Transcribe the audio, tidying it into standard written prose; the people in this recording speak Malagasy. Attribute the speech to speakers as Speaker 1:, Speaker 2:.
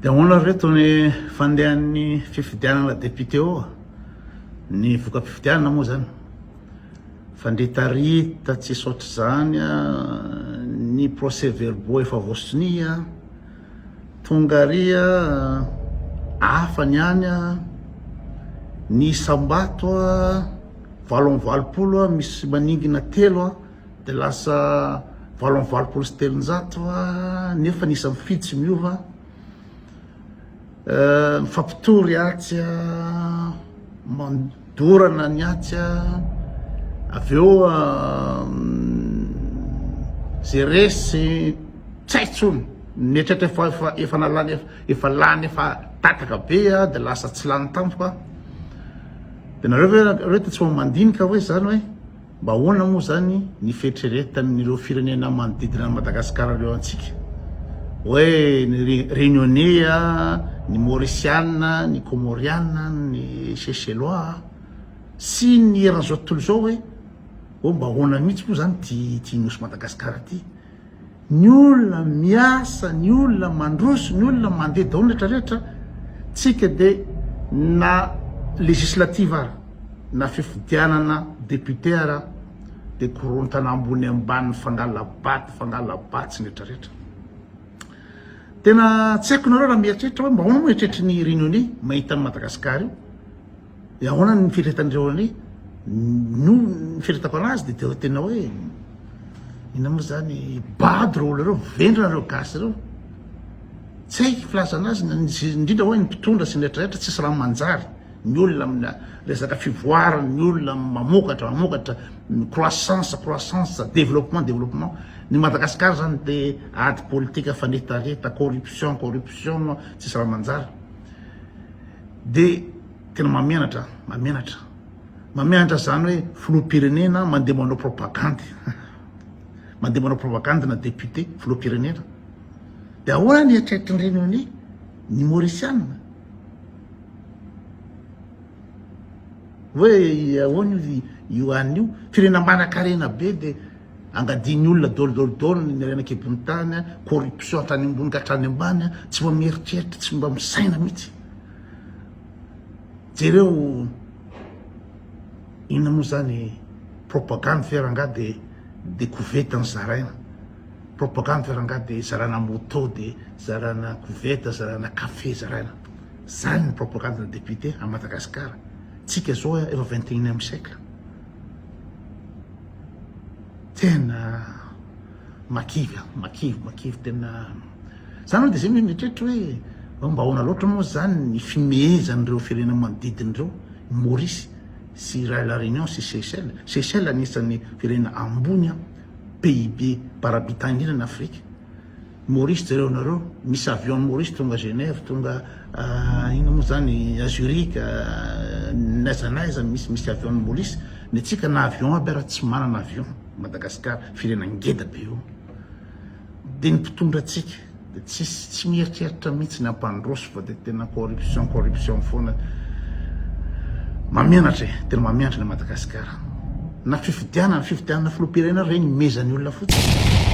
Speaker 1: dia ahoana reto ny fandehan'ny fifidianana député ao ny voka-pifidianana moa zany fandretarita tsy saotra zany ny procès verbaux efa voasonia tonga ria afany any ny sambato valopolo misy maningina telo dia lasa valopolo sy telonjato nefa nisy mifidy tsy miova mifampitory atsy mandorana ny atsy avy eo zay resy tsaitsony mietratra efa nalany efa lany efa tataka be dia lasa tsy lany tampoka dia nareo reto tsy mandinika hoe zany hoe mba ahoana moa zany ny fieritreretan'ireo firenena manodidina ny Madagasikara reo antsika hoe ny réunionnais ny mauriciana ny comoriana ny seychellois sy ny eran'izao tontolo zao hoe mba ahoana mihitsy moa zany ty nosy Madagasikara ty ny olona miasa ny olona mandroso ny olona mandeha daholo rehetrarehetra tsika dia na législative ara na fifidianana député ara dia korontana ambony ambany fangalabatsy ny rehetrarehetra tena tsy haiko nareo raha mieritreritra hoe mba ahoana moa eritreritry ny réunionnais mahita ny Madagasikara io dia ahoana ny fieritreretan'ireo any no ny fieritretako anazy dia tena hoe ina moa zany bady reo olo reo vendrona reo gasy reo tsy haiko filaza anazy indrindra hoe ny mpitondra sy ny rehetrarehetra tsisy raha manjary ny olona amina resaka fivoarana ny olona mamokatra croissance développement ny Madagasikara zany dia ady politika fanetareta corruption tsisy raha manjary dia tena mamianatra zany hoe filoham-pirenena mandeha manao propagande na député filoham-pirenena dia ahoana ny eritreritry ny réunionnais ny mauriciana hoe ahoana io an'io firenam-bana-karena be dia angadiny olona dolo ny renaka ebony tany corruption hatrany ambony ka hatrany ambany tsy mba mieritreritra tsy mba misaina mihitsy jereo inona moa zany propagande feranga dia koveta ny zaraina propagande feranga dia zarana moto dia zarana koveta zarana kafe zaraina zany ny propagande na député à Madagasikara tsika zao efa 21e siècle tena makivy tena zany dia zay mieritreritry hoe mba ahoana loatra moa zany ny fimehezan'ireo firenena manodidin'ireo Maurice sy la Réunion sy Seychelles anisan'ny firenena ambony PIB par habitant indrindra ny Afrika Maurice jereo nareo misy avion Maurice tonga Genève tonga ina moa zany Zurich naiza misy avion Maurice ny tsika na avion aby raha tsy manana avion Madagasikara firenena ngeda be io dia ny mpitondra atsika dia tsy mieritreritra mihitsy ny ampandroso fa dia tena corruption foana tena mamianatra ny Madagasikara na fifidianana filoham-pirenena reny mezan'ny olona fotsiny